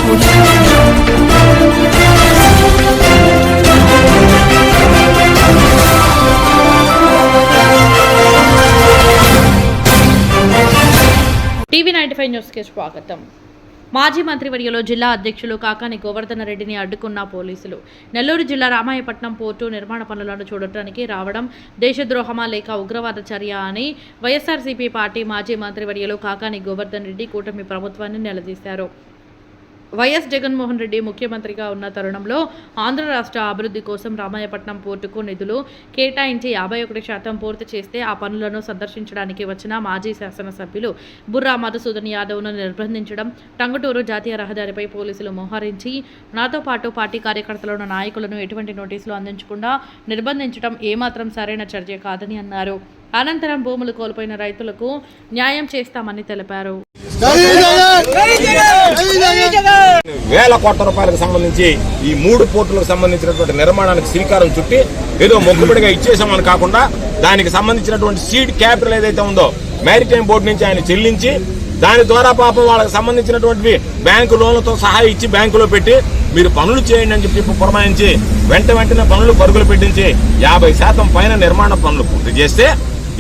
టీవీ95 న్యూస్కి స్వాగతం. మాజీ మంత్రివర్యులు జిల్లా అధ్యక్షులు కాకాని గోవర్ధన రెడ్డిని అడ్డుకున్న పోలీసులు. నెల్లూరు జిల్లా రామాయపట్నం పోర్టు నిర్మాణ పనులను చూడటానికి రావడం దేశద్రోహమా లేక ఉగ్రవాద చర్య అని వైఎస్ఆర్సీపీ పార్టీ మాజీ మంత్రివర్యులు కాకాని గోవర్ధన్ రెడ్డి కూటమి ప్రభుత్వాన్ని నిలదీశారు. వైఎస్ జగన్మోహన్ రెడ్డి ముఖ్యమంత్రిగా ఉన్న తరుణంలో ఆంధ్ర రాష్ట్ర అభివృద్ధి కోసం రామాయపట్నం పోర్టుకు నిధులు కేటాయించి 51% పూర్తి చేస్తే ఆ పనులను సందర్శించడానికి వచ్చిన మాజీ శాసనసభ్యులు బుర్రా మధుసూదన్ యాదవ్ను నిర్బంధించడం, టంగుటూరు జాతీయ రహదారిపై పోలీసులు మోహరించి నాతో పాటు పార్టీ కార్యకర్తలను నాయకులను ఎటువంటి నోటీసులు అందించకుండా నిర్బంధించడం ఏమాత్రం సరైన చర్య కాదని అన్నారు. అనంతరం భూములు కోల్పోయిన రైతులకు న్యాయం చేస్తామని తెలిపారు. వేల కోట్ల రూపాయలకు సంబంధించి ఈ 3 పోర్టులకు సంబంధించినటువంటి నిర్మాణానికి శ్రీకారం చుట్టి ఏదో మొక్కుబడిగా ఇచ్చేసామని కాకుండా దానికి సంబంధించినటువంటి సీడ్ క్యాపిటల్ ఏదైతే ఉందో మ్యారిటైమ్ బోర్డు నుంచి ఆయన చెల్లించి దాని ద్వారా పాపం వాళ్ళకి సంబంధించినటువంటి బ్యాంకు లోన్లతో సహా ఇచ్చి బ్యాంకులో పెట్టి మీరు పనులు చేయండి అని చెప్పి పురమాయించి వెంటనే పనులు పరుగులు పెట్టించి 50% పైన నిర్మాణ పనులు పూర్తి చేస్తే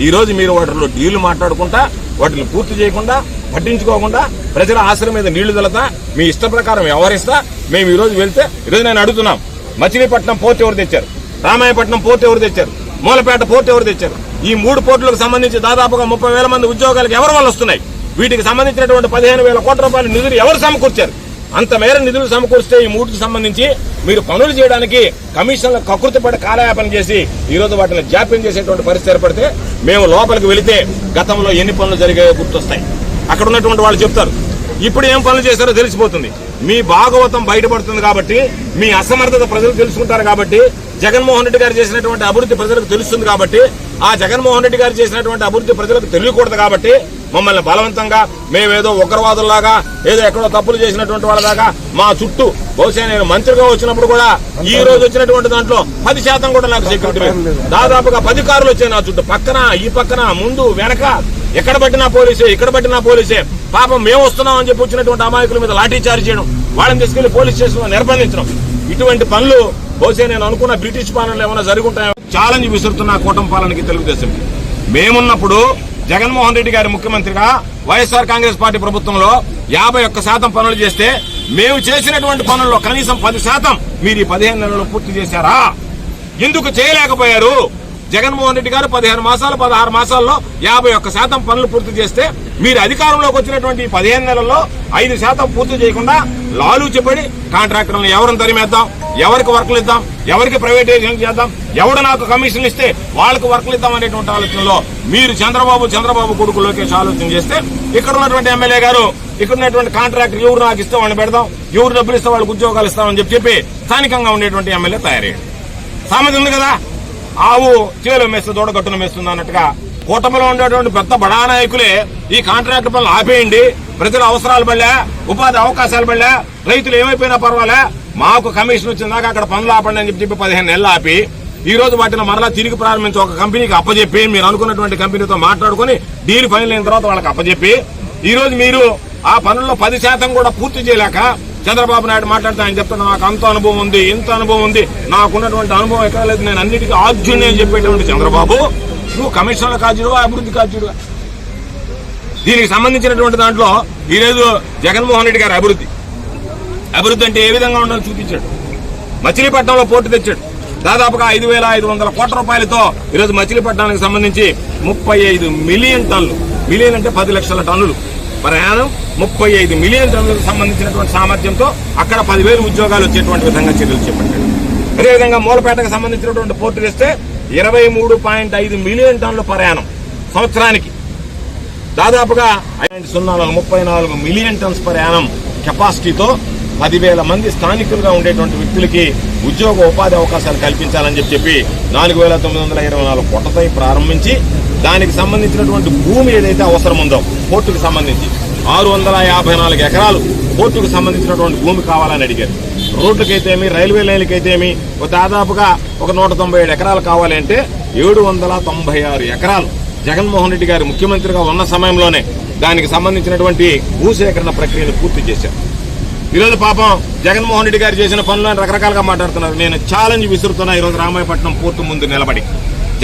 ఈ రోజు మీరు వాటిలో డీళ్లు మాట్లాడుకుంటా వాటిని పూర్తి చేయకుండా పట్టించుకోకుండా ప్రజల ఆశ్రయం మీద నీళ్లు తలతా మీ ఇష్ట ప్రకారం వ్యవహరిస్తా మేము ఈ రోజు వెళ్తే ఈరోజు నేను అడుగుతున్నాం, మచిలీపట్నం పోర్టు ఎవరు తెచ్చారు, రామాయపట్నం పోర్టు ఎవరు తెచ్చారు, మూలపేట పోర్టు ఎవరు తెచ్చారు? ఈ 3 పోర్టులకు సంబంధించి దాదాపుగా 30,000 మంది ఉద్యోగాలకు ఎవరి వల్ల వస్తున్నాయి? వీటికి సంబంధించినటువంటి 15,000 కోట్ల రూపాయల నిధులు ఎవరు సమకూర్చారు? అంత మేర నిధులు సమకూర్స్తే ఈ 3కి సంబంధించి మీరు పనులు చేయడానికి కమిషన్ల కకృతిపడి కాలయాపన చేసి ఈ రోజు వాటిని జాప్యం చేసేటువంటి పరిస్థితి ఏర్పడితే మేము లోపలికి వెళితే గతంలో ఎన్ని పనులు జరిగాయో గుర్తొస్తాయి. అక్కడ ఉన్నటువంటి వాళ్ళు చెప్తారు. ఇప్పుడు ఏం పనులు చేశారో తెలిసిపోతుంది. మీ భాగవతం బయటపడుతుంది కాబట్టి, మీ అసమర్థత ప్రజలు తెలుసుకుంటారు కాబట్టి, జగన్మోహన్ రెడ్డి గారు చేసినటువంటి అభివృద్ధి ప్రజలకు తెలుస్తుంది కాబట్టి, ఆ జగన్మోహన్ రెడ్డి గారు చేసినటువంటి అభివృద్ధి ప్రజలకు తెలియకూడదు కాబట్టి మమ్మల్ని బలవంతంగా మేమేదో ఉగ్రవాదుల్లాగా ఏదో ఎక్కడో తప్పులు చేసినటువంటి వాళ్ళలాగా మా చుట్టూ బహుశా నేను మంత్రిగా వచ్చినప్పుడు కూడా ఈ రోజు వచ్చినటువంటి దాంట్లో 10% కూడా నాకు సెక్యూరిటీ దాదాపుగా 10 కార్లు వచ్చాయి నా చుట్టూ, పక్కన ఈ పక్కన ముందు వెనక ఎక్కడ పట్టినా పోలీసే, ఇక్కడ పట్టినా పోలీసే. పాపం మేము వస్తున్నాం అని చెప్పి వచ్చినటువంటి అమాయకుల మీద లాఠీ చార్జ్ చేయడం, వాళ్ళని తీసుకెళ్లి పోలీస్ స్టేషన్ లో నిర్బంధించడం, ఇటువంటి పనులు బహుశా నేను అనుకున్న బ్రిటిష్ పాలనలో ఏమైనా జరుగుంటాయో ఛాలెంజ్ విసురుతున్న కూటమి పాలనకి తెలుగుదేశం. మేమున్నప్పుడు జగన్మోహన్ రెడ్డి గారి ముఖ్యమంత్రిగా వైఎస్ఆర్ కాంగ్రెస్ పార్టీ ప్రభుత్వంలో 51% పనులు చేస్తే మేము చేసినటువంటి పనుల్లో కనీసం 10% మీరు ఈ 15 నెలల్లో పూర్తి చేశారా? ఎందుకు చేయలేకపోయారు? జగన్మోహన్ రెడ్డి గారు 16 మాసాల్లో 51% పనులు పూర్తి చేస్తే మీరు అధికారంలోకి వచ్చినటువంటి 15 నెలల్లో 5% పూర్తి చేయకుండా లాలూచిపడి కాంట్రాక్టర్లను ఎవరిని తరిమేద్దాం, ఎవరికి వర్కులు ఇద్దాం, ఎవరికి ప్రైవేటైజేషన్ చేద్దాం, ఎవడు నాకు కమిషన్లు ఇస్తే వాళ్ళకి వర్కులు ఇద్దాం అనేటువంటి ఆలోచనలో మీరు చంద్రబాబు కొడుకు లోకేష్ ఆలోచన చేస్తే ఇక్కడ ఉన్నటువంటి ఎమ్మెల్యే గారు ఇక్కడ ఉన్నటువంటి కాంట్రాక్టర్ ఎవరు నాకు ఇస్తే వాళ్ళని పెడదాం, ఎవరు డబ్బులు ఇస్తే వాళ్ళకి ఉద్యోగాలు ఇస్తామని చెప్పి స్థానికంగా ఉండేటువంటి ఎమ్మెల్యే తయారయ్యాడు. సామెత ఉంది కదా, ఆవు చేలో మేస్తే దూడగట్టును మేస్తుంది అన్నట్టుగా కూటమిలో ఉండేటువంటి పెద్ద బడా నాయకులే ఈ కాంట్రాక్ట్ పనులు ఆపేయండి, ప్రజల అవసరాలు పడలే, ఉపాధి అవకాశాలు పడలే, రైతులు ఏమైపోయినా పర్వాలే, మాకు కమిషన్ వచ్చిందాక అక్కడ పనులు ఆపండి అని చెప్పి 15 నెలలు ఆపి ఈ రోజు వాటిని మరలా తిరిగి ప్రారంభించి ఒక కంపెనీకి అప్పచెప్పి మీరు అనుకున్నటువంటి కంపెనీతో మాట్లాడుకుని డీల్ ఫైనల్ అయిన తర్వాత వాళ్ళకి అప్పచెప్పి ఈ రోజు మీరు ఆ పనుల్లో 10% కూడా పూర్తి చేయలేక చంద్రబాబు నాయుడు మాట్లాడితే ఆయన చెప్తున్నా నాకు అంత అనుభవం ఉంది, ఇంత అనుభవం ఉంది, నాకున్నటువంటి అనుభవం ఎక్కడ లేదు, నేను అన్నిటికీ ఆద్యుని అని చెప్పేటువంటి చంద్రబాబు నువ్వు కమిషన్ల కాజుడుగా అభివృద్ధి కాజుడుగా. దీనికి సంబంధించినటువంటి దాంట్లో ఈరోజు జగన్మోహన్ రెడ్డి గారి అభివృద్ధి అంటే ఏ విధంగా ఉండాలో చూపించాడు. మచిలీపట్నంలో పోర్టు తెచ్చాడు. దాదాపుగా 5,500 కోట్ల రూపాయలతో ఈరోజు మచిలీపట్నానికి సంబంధించి 35 మిలియన్ టన్నులు, మిలియన్ అంటే 10 లక్షల టన్నులు ప్రయాణం, 35 మిలియన్ టన్నులకు సంబంధించినటువంటి సామర్థ్యంతో అక్కడ 10,000 ఉద్యోగాలు వచ్చేటువంటి విధంగా చర్యలు చేపట్టాడు. అదేవిధంగా మూలపేటకు సంబంధించినటువంటి పోర్టు తెస్తే 23.5 మిలియన్ టన్నుల ప్రయాణం సంవత్సరానికి, దాదాపుగా 34 మిలియన్ టన్స్ ప్రయాణం కెపాసిటీతో 10,000 మంది స్థానికులుగా ఉండేటువంటి వ్యక్తులకి ఉద్యోగ ఉపాధి అవకాశాలు కల్పించాలని చెప్పి 4,924 కోట్లతో ప్రారంభించి దానికి సంబంధించినటువంటి భూమి ఏదైతే అవసరం ఉందో పోర్టుకు సంబంధించి 654 ఎకరాలు పోర్టుకు సంబంధించినటువంటి భూమి కావాలని అడిగారు. రోడ్లకైతేమి, రైల్వే లైన్లకైతేమి దాదాపుగా 197 ఎకరాలు కావాలి అంటే 796 ఎకరాలు జగన్మోహన్ రెడ్డి గారు ముఖ్యమంత్రిగా ఉన్న సమయంలోనే దానికి సంబంధించినటువంటి భూసేకరణ ప్రక్రియను పూర్తి చేశారు. ఈరోజు పాపం జగన్మోహన్ రెడ్డి గారు చేసిన పనులను రకరకాలుగా మాట్లాడుతున్నారు. నేను ఛాలెంజ్ విసురుతున్నా ఈరోజు రామాయపట్నం పోర్టు ముందు నిలబడి.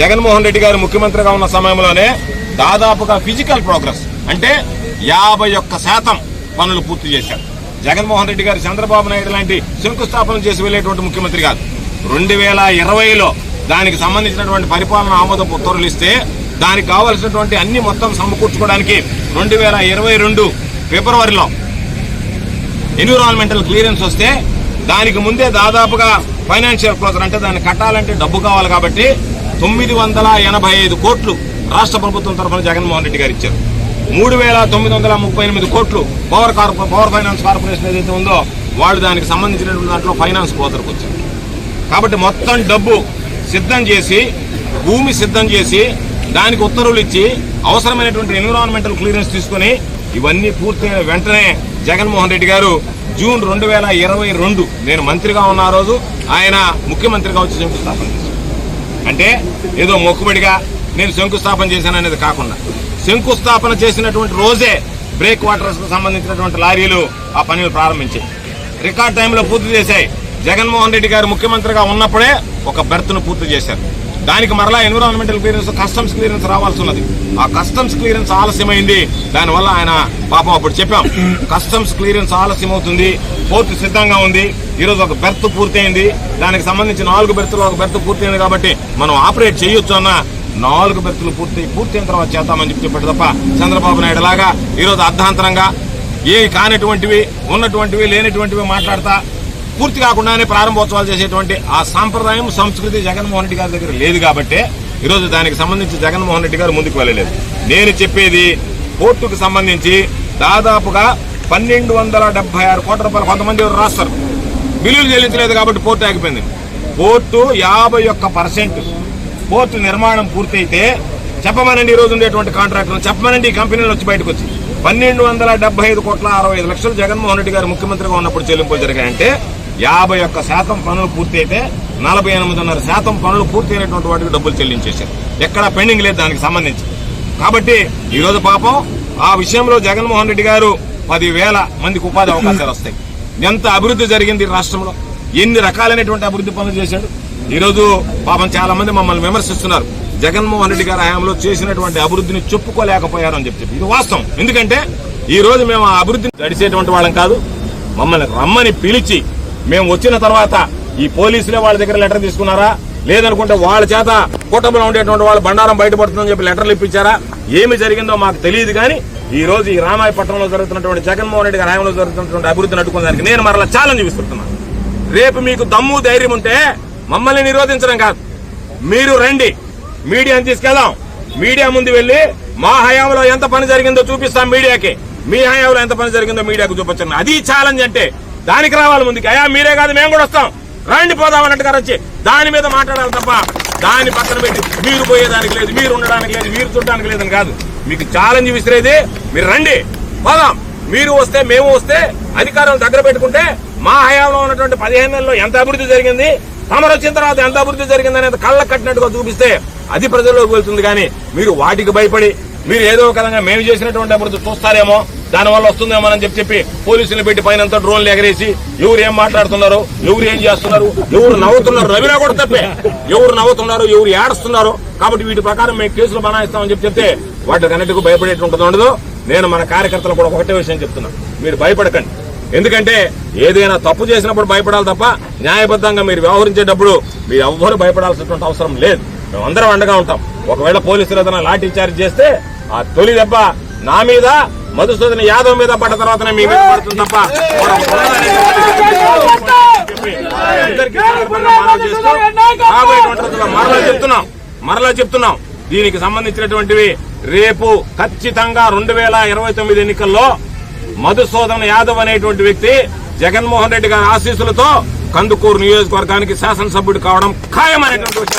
జగన్మోహన్ రెడ్డి గారు ముఖ్యమంత్రిగా ఉన్న సమయంలోనే దాదాపుగా ఫిజికల్ ప్రోగ్రెస్ అంటే 51% పనులు పూర్తి చేశారు. జగన్మోహన్ రెడ్డి గారు చంద్రబాబు నాయుడు లాంటి శంకుస్థాపన చేసి వెళ్లేటువంటి ముఖ్యమంత్రి కాదు. 2020లో దానికి సంబంధించినటువంటి పరిపాలన ఆమోద ఉత్తర్వులు ఇస్తే దానికి కావాల్సినటువంటి అన్ని మొత్తం సమకూర్చుకోవడానికి 2022 ఫిబ్రవరిలో ఎన్విరాన్మెంటల్ క్లియరెన్స్ వస్తే దానికి ముందే దాదాపుగా ఫైనాన్షియల్ క్లోజర్ అంటే దాన్ని కట్టాలంటే డబ్బు కావాలి కాబట్టి 985 కోట్లు రాష్ట్ర ప్రభుత్వం తరఫున జగన్మోహన్ రెడ్డి గారు ఇచ్చారు. 3,938 కోట్లు పవర్ ఫైనాన్స్ కార్పొరేషన్ ఏదైతే ఉందో వాళ్ళు దానికి సంబంధించినటువంటి దాంట్లో ఫైనాన్స్ క్లోజర్కి వచ్చారు. కాబట్టి మొత్తం డబ్బు సిద్ధం చేసి భూమి సిద్ధం చేసి దానికి ఉత్తర్వులు ఇచ్చి అవసరమైనటువంటి ఎన్విరాన్మెంటల్ క్లియరెన్స్ తీసుకుని ఇవన్నీ పూర్తయిన వెంటనే జగన్మోహన్ రెడ్డి గారు జూన్ 2022 నేను మంత్రిగా ఉన్న రోజు ఆయన ముఖ్యమంత్రిగా వచ్చి శంకుస్థాపన చేశారు. అంటే ఏదో మొక్కుబడిగా నేను శంకుస్థాపన చేశాననేది కాకుండా శంకుస్థాపన చేసినటువంటి రోజే బ్రేక్ వాటర్స్ కు సంబంధించినటువంటి లారీలు ఆ పనులు ప్రారంభించాయి. రికార్డ్ టైంలో పూర్తి చేశాయి. జగన్మోహన్ రెడ్డి గారు ముఖ్యమంత్రిగా ఉన్నప్పుడే ఒక బెర్త్ను పూర్తి చేశారు. దానికి మరలా ఎన్విరాన్మెంటల్ క్లియరెన్స్ కస్టమ్స్ క్లియరెన్స్ రావాల్సి ఉన్నది. ఆ కస్టమ్స్ క్లియరెన్స్ ఆలస్యమైంది. దానివల్ల ఆయన పాపం అప్పుడు చెప్పాం కస్టమ్స్ క్లియరెన్స్ ఆలస్యం అవుతుంది, పోర్టు సిద్ధంగా ఉంది. ఈరోజు ఒక బెర్త్ పూర్తయింది. దానికి సంబంధించి 4 బెర్తులు ఒక బెర్త్ పూర్తయింది కాబట్టి మనం ఆపరేట్ చేయొచ్చు అన్న 4 బెర్తులు పూర్తయిన తర్వాత చేద్దామని చెప్పాడు తప్ప చంద్రబాబు నాయుడు లాగా ఈరోజు అర్ధాంతరంగా ఏ కానటువంటివి ఉన్నటువంటివి లేనటువంటివి మాట్లాడతా పూర్తి కాకుండానే ప్రారంభోత్సవాలు చేసేటువంటి ఆ సాంప్రదాయం సంస్కృతి జగన్మోహన్ రెడ్డి గారి దగ్గర లేదు కాబట్టి ఈరోజు దానికి సంబంధించి జగన్మోహన్ రెడ్డి గారు ముందుకు వెళ్ళలేదు. నేను చెప్పేది పోర్టుకు సంబంధించి దాదాపుగా 1,276 కోట్ల రూపాయలు కొంతమంది ఎవరు రాస్తారు బిల్లులు చెల్లించలేదు కాబట్టి పోర్టు ఆగిపోయింది. పోర్టు 51% పోర్టు నిర్మాణం పూర్తయితే చెప్పమనండి ఈరోజు ఉండేటువంటి కాంట్రాక్టర్లు చెప్పమనండి ఈ కంపెనీలు వచ్చి బయటకు వచ్చి 1,275 కోట్ల 65 లక్షలు జగన్మోహన్ రెడ్డి గారు ముఖ్యమంత్రిగా ఉన్నప్పుడు చెల్లింపులు జరిగాయంటే 51% పనులు పూర్తి అయితే 48.5% పనులు పూర్తయినటువంటి వాటికి డబ్బులు చెల్లించేశారు. ఎక్కడా పెండింగ్ లేదు దానికి సంబంధించి. కాబట్టి ఈరోజు పాపం ఆ విషయంలో జగన్మోహన్ రెడ్డి గారు 10,000 మందికి ఉపాధి అవకాశాలు వస్తాయి. ఎంత అభివృద్ధి జరిగింది రాష్ట్రంలో, ఎన్ని రకాలైనటువంటి అభివృద్ధి పనులు చేశాడు. ఈరోజు పాపం చాలా మంది మమ్మల్ని విమర్శిస్తున్నారు జగన్మోహన్ రెడ్డి గారి హయాంలో చేసినటువంటి అభివృద్ధిని చెప్పుకోలేకపోయారు అని చెప్పి. ఇది వాస్తవం. ఎందుకంటే ఈ రోజు మేము ఆ అభివృద్ధిని గడిచేటువంటి వాళ్ళం కాదు. మమ్మల్ని రమ్మని పిలిచి మేము వచ్చిన తర్వాత ఈ పోలీసులే వాళ్ళ దగ్గర లెటర్ తీసుకున్నారా, లేదనుకుంటే వాళ్ళ చేత కూటమిలో ఉండేటువంటి వాళ్ళు బండారం బయటపడుతుందని చెప్పి లెటర్లు ఇప్పించారా, ఏమి జరిగిందో మాకు తెలియదు. కానీ ఈ రోజు ఈ రామాయపట్నంలో జరుగుతున్నటువంటి జగన్మోహన్ రెడ్డి గారి హయాంలో జరుగుతున్నటువంటి అభివృద్ధిని అడ్డుకోవడానికి నేను మరలా ఛాలెంజ్ విస్తున్నాను. రేపు మీకు దమ్ము ధైర్యం ఉంటే మమ్మల్ని నిరోధించడం కాదు, మీరు రండి, మీడియాని తీసుకెళ్దాం. మీడియా ముందు వెళ్లి మా హయాంలో ఎంత పని జరిగిందో చూపిస్తాం మీడియాకి, మీ హయాంలో ఎంత పని జరిగిందో మీడియాకు చూపించండి. అది ఛాలెంజ్ అంటే దానికి రావాలి ముందుకి. అయ్యా మీరే కాదు మేము కూడా వస్తాం, రండి పోదాం అన్నట్టుగా వచ్చి దాని మీద మాట్లాడాలి తప్ప దాన్ని పక్కన పెట్టి మీరు పోయేదానికి లేదు, మీరు ఉండడానికి లేదు, మీరు చూడడానికి లేదని కాదు. మీకు ఛాలెంజ్ విసిరేది మీరు రండి పోదాం. మీరు వస్తే మేము వస్తే అధికారం దగ్గర పెట్టుకుంటే మా హయాంలో ఉన్నటువంటి 15 నెలల్లో ఎంత అభివృద్ధి జరిగింది, తమరు వచ్చిన తర్వాత ఎంత అభివృద్ధి జరిగింది అనేది కళ్ళ కట్టినట్టుగా చూపిస్తే అది ప్రజల్లోకి వెళ్తుంది. కానీ మీరు వాటికి భయపడి మీరు ఏదో ఒక విధంగా మేము చేసినటువంటి అభివృద్ధి చూస్తారేమో, దానివల్ల వస్తుందేమో అని చెప్పి పోలీసులు పెట్టి పైనంతా డ్రోన్లు ఎగరేసి ఎవరు ఏం మాట్లాడుతున్నారు, ఎవరు ఏం చేస్తున్నారు, ఎవరు నవ్వుతున్నారు, రవిరా కూడా తప్పే, ఎవరు నవ్వుతున్నారు, ఎవరు ఏడుస్తున్నారు. కాబట్టి వీటి ప్రకారం మేము కేసులు బనాయిస్తామని చెప్తే వాటికి అన్నిటికీ భయపడేటువంటి ఉండదు. నేను మన కార్యకర్తలు కూడా ఒకటే విషయం చెప్తున్నాను, మీరు భయపడకండి. ఎందుకంటే ఏదైనా తప్పు చేసినప్పుడు భయపడాలి తప్ప న్యాయబద్ధంగా మీరు వ్యవహరించేటప్పుడు మీరు ఎవ్వరూ భయపడాల్సినటువంటి అవసరం లేదు. మేము అందరం అండగా ఉంటాం. ఒకవేళ పోలీసులు ఏదైనా లాఠీ చార్జ్ చేస్తే ఆ తొలి దెబ్బ నా మీద మధుసూదన్ యాదవ్ మీద పడ్డ తర్వాతనే మీ మీద పడుతుంది తప్ప మరలా చెప్తున్నాం దీనికి సంబంధించినటువంటివి రేపు ఖచ్చితంగా 2029 ఎన్నికల్లో మధుసూదన్ యాదవ్ అనేటువంటి వ్యక్తి జగన్మోహన్ రెడ్డి గారి ఆశీస్సులతో కందుకూరు నియోజకవర్గానికి శాసనసభ్యుడు కావడం ఖాయమైనటువంటి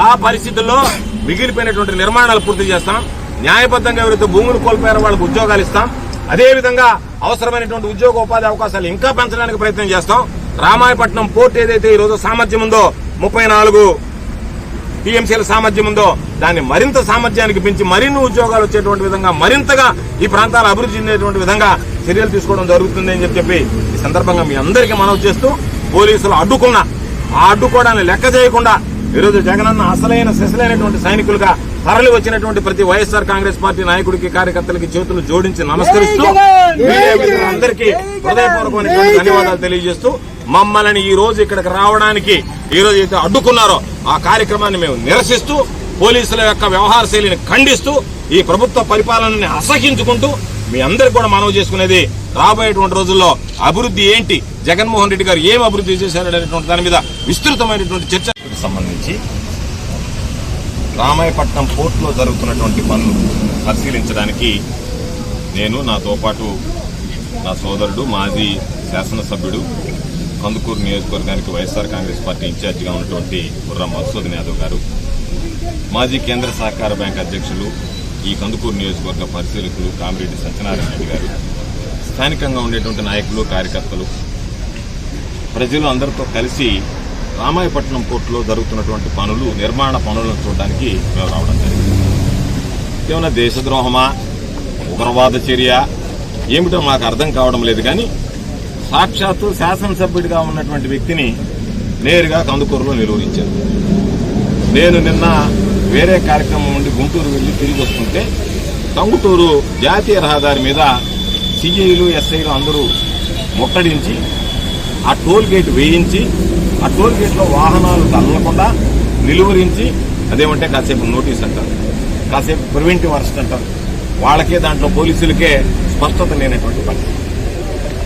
ఆ పరిస్థితుల్లో మిగిలిపోయినటువంటి నిర్మాణాలు పూర్తి చేస్తాం. న్యాయబద్ధంగా ఎవరైతే భూములు కోల్పోయారో వాళ్ళకి ఉద్యోగాలు ఇస్తాం. అదేవిధంగా అవసరమైనటువంటి ఉద్యోగ ఉపాధి అవకాశాలు ఇంకా పెంచడానికి ప్రయత్నం చేస్తాం. రామాయపట్నం పోర్టు ఏదైతే ఈ రోజు సామర్థ్యం ఉందో 34 టీఎంసీల సామర్థ్యం ఉందో దాన్ని మరింత సామర్థ్యానికి పెంచి మరిన్ని ఉద్యోగాలు వచ్చేటువంటి విధంగా మరింతగా ఈ ప్రాంతాల అభివృద్ధి చెందేటువంటి విధంగా చర్యలు తీసుకోవడం జరుగుతుంది అని చెప్పి ఈ సందర్భంగా మీ అందరికీ మనవి చేస్తూ పోలీసులు అడ్డుకోవడాన్ని లెక్క చేయకుండా ఈరోజు జగనన్న అసలైన సెసలైనటువంటి సైనికులుగా తరలి వచ్చినటువంటి ప్రతి వైఎస్ఆర్ కాంగ్రెస్ పార్టీ నాయకుడికి కార్యకర్తలకి చేతులు జోడించి నమస్కరిస్తూ అందరికీ హృదయపూర్వకమైనటువంటి ధన్యవాదాలు తెలియజేస్తూ మమ్మల్ని ఈ రోజు ఇక్కడికి రావడానికి ఈ రోజు అయితే అడ్డుకున్నారో ఆ కార్యక్రమాన్ని మేము నిరసిస్తూ పోలీసుల యొక్క వ్యవహార శైలిని ఖండిస్తూ ఈ ప్రభుత్వ పరిపాలనని అసహించుకుంటూ మీ అందరికి కూడా మనవి చేసుకునేది రాబోయేటువంటి రోజుల్లో అభివృద్ధి ఏంటి, జగన్మోహన్ రెడ్డి గారు ఏం అభివృద్ధి చేశారనేటువంటి దాని మీద విస్తృతమైనటువంటి చర్చకు సంబంధించి రామాయపట్నం పోర్టులో జరుగుతున్నటువంటి పనులు పరిశీలించడానికి నేను, నాతో పాటు నా సోదరుడు మాజీ శాసనసభ్యుడు కందుకూరు నియోజకవర్గానికి వైఎస్ఆర్ కాంగ్రెస్ పార్టీ ఇన్ఛార్జిగా ఉన్నటువంటి బుర్రా మధుసూదన్ యాదవ్ గారు, మాజీ కేంద్ర సహకార బ్యాంక్ అధ్యక్షులు ఈ కందుకూరు నియోజకవర్గ పరిశీలకులు కామిరెడ్డి సత్యనారాయణ రెడ్డి గారు, స్థానికంగా ఉండేటువంటి నాయకులు, కార్యకర్తలు, ప్రజలు అందరితో కలిసి రామాయపట్నం పోర్టులో జరుగుతున్నటువంటి పనులు, నిర్మాణ పనులను చూడడానికి మేము రావడం జరిగింది. ఏమైనా దేశద్రోహమా, ఉగ్రవాద చర్య ఏమిటో మాకు అర్థం కావడం లేదు. కానీ సాక్షాత్తు శాసనసభ్యుడిగా ఉన్నటువంటి వ్యక్తిని నేరుగా కందుకూరులో నిలువరించారు. నేను నిన్న వేరే కార్యక్రమం నుండి గుంటూరు వెళ్లి తిరిగి వస్తుంటే టంగుటూరు జాతీయ రహదారి మీద సిఐలు, ఎస్ఐలు అందరూ ముట్టడించి ఆ టోల్ గేట్ వేయించి ఆ టోల్ గేట్ లో వాహనాలు తగలకుండా నిలువరించి, అదేమంటే కాసేపు నోటీస్ అంటారు, కాసేపు ప్రివెంటివ్ అరెస్ట్ అంటారు. వాళ్ళకే దాంట్లో పోలీసులకే స్పష్టత లేనటువంటి పని.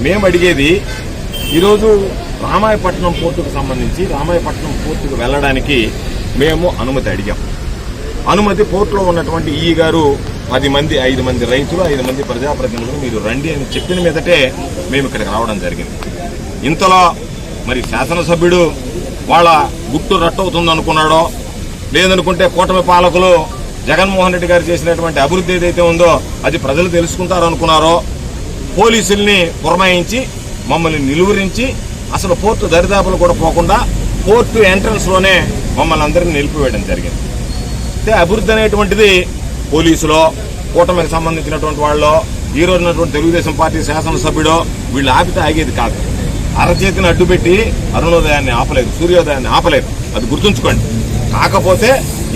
మేము అడిగేది ఈరోజు రామాయపట్నం పోర్టుకు సంబంధించి రామాయపట్నం పోర్టుకు వెళ్లడానికి మేము అనుమతి అడిగాం. అనుమతి పోర్టులో ఉన్నటువంటి ఈ గారు 10 మంది, 5 మంది రైతులు, 5 మంది ప్రజాప్రతినిధులు మీరు రండి అని చెప్పిన మీదటే మేము ఇక్కడికి రావడం జరిగింది. ఇంతలో మరి శాసనసభ్యుడు వాళ్ళ గుట్టు రట్టవుతుంది అనుకున్నాడో, లేదనుకుంటే కూటమి పాలకులు జగన్మోహన్ రెడ్డి గారు చేసినటువంటి అభివృద్ధి ఏదైతే ఉందో అది ప్రజలు తెలుసుకుంటారు అనుకున్నారో, పోలీసుల్ని పురమాయించి మమ్మల్ని నిలువరించి అసలు పోర్టు దరిదాపులు కూడా పోకుండా పోర్టు ఎంట్రన్స్ లోనే మమ్మల్ని అందరినీ నిలిపివేయడం జరిగింది. అయితే అభివృద్ధి అనేటువంటిది పోలీసులో, కూటమికి సంబంధించినటువంటి వాళ్ళు, ఈ రోజునటువంటి తెలుగుదేశం పార్టీ శాసనసభ్యుడో వీళ్ళు ఆపితే ఆగేది కాదు. అరచేతిని అడ్డుపెట్టి అరుణోదయాన్ని ఆపలేదు, సూర్యోదయాన్ని ఆపలేదు, అది గుర్తుంచుకోండి. కాకపోతే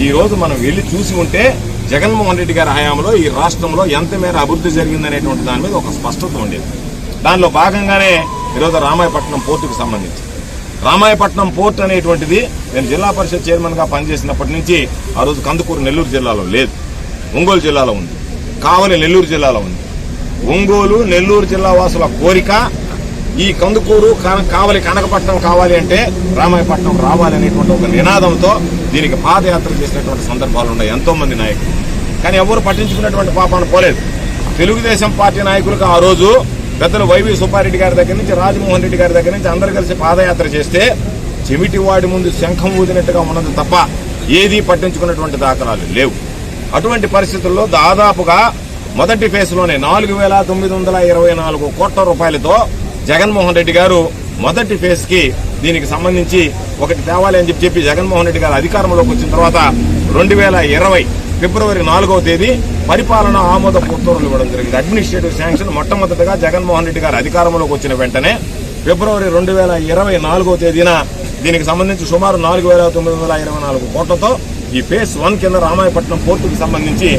ఈ రోజు మనం వెళ్లి చూసి ఉంటే జగన్మోహన్ రెడ్డి గారి హయాంలో ఈ రాష్ట్రంలో ఎంత మేర అభివృద్ధి జరిగిందనేటువంటి దాని మీద ఒక స్పష్టత ఉండేది. దానిలో భాగంగానే ఈరోజు రామాయపట్నం పోర్టుకు సంబంధించి రామాయపట్నం పోర్ట్ అనేటువంటిది నేను జిల్లా పరిషత్ చైర్మన్ గా పనిచేసినప్పటి నుంచి ఆ రోజు కందుకూరు నెల్లూరు జిల్లాలో లేదు, ఒంగోలు జిల్లాలో ఉంది, కావలి నెల్లూరు జిల్లాలో ఉంది. ఒంగోలు, నెల్లూరు జిల్లా వాసుల కోరిక ఈ కందుకూరు, కావలి, కనకపట్నం కావాలి అంటే రామాయపట్నం రావాలనేటువంటి ఒక నినాదంతో దీనికి పాదయాత్ర చేసినటువంటి సందర్భాలు ఉన్నాయి ఎంతో మంది నాయకులు. కానీ ఎవరు పట్టించుకున్నటువంటి పాపాన పోలేదు. తెలుగుదేశం పార్టీ నాయకులకు ఆ రోజు పెద్దలు వైవి సుబ్బారెడ్డి గారి దగ్గర నుంచి, రాజమోహన్ రెడ్డి గారి దగ్గర నుంచి అందరూ కలిసి పాదయాత్ర చేస్తే చెమిటివాడి ముందు శంఖం ఊదినట్టుగా ఉన్నది తప్ప ఏదీ పట్టించుకున్నటువంటి దాఖలాలు లేవు. అటువంటి పరిస్థితుల్లో దాదాపుగా మొదటి ఫేజ్లోనే 4,924 కోట్ల రూపాయలతో జగన్మోహన్ రెడ్డి గారు మొదటి ఫేజ్ కి దీనికి సంబంధించి ఒకటి తేవాలి అని చెప్పి జగన్మోహన్ రెడ్డి గారు అధికారంలోకి వచ్చిన తర్వాత 2020 ఫిబ్రవరి 4వ తేదీ పరిపాలన ఆమోద ఉత్తర్వులు ఇవ్వడం జరిగింది. అడ్మినిస్ట్రేటివ్ శాంక్షన్ మొట్టమొదటిగా జగన్మోహన్ రెడ్డి గారు అధికారంలోకి వచ్చిన వెంటనే ఫిబ్రవరి 2024వ తేదీన దీనికి సంబంధించి సుమారు 4,924 కోట్లతో ఈ ఫేజ్ 1 కింద రామాయపట్నం పోర్టుకు సంబంధించి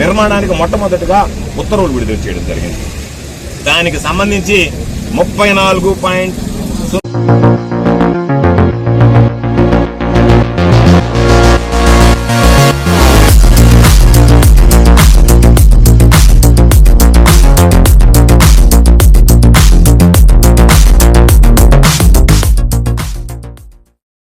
నిర్మాణానికి మొట్టమొదటిగా ఉత్తర్వులు విడుదల చేయడం జరిగింది. దానికి సంబంధించి 34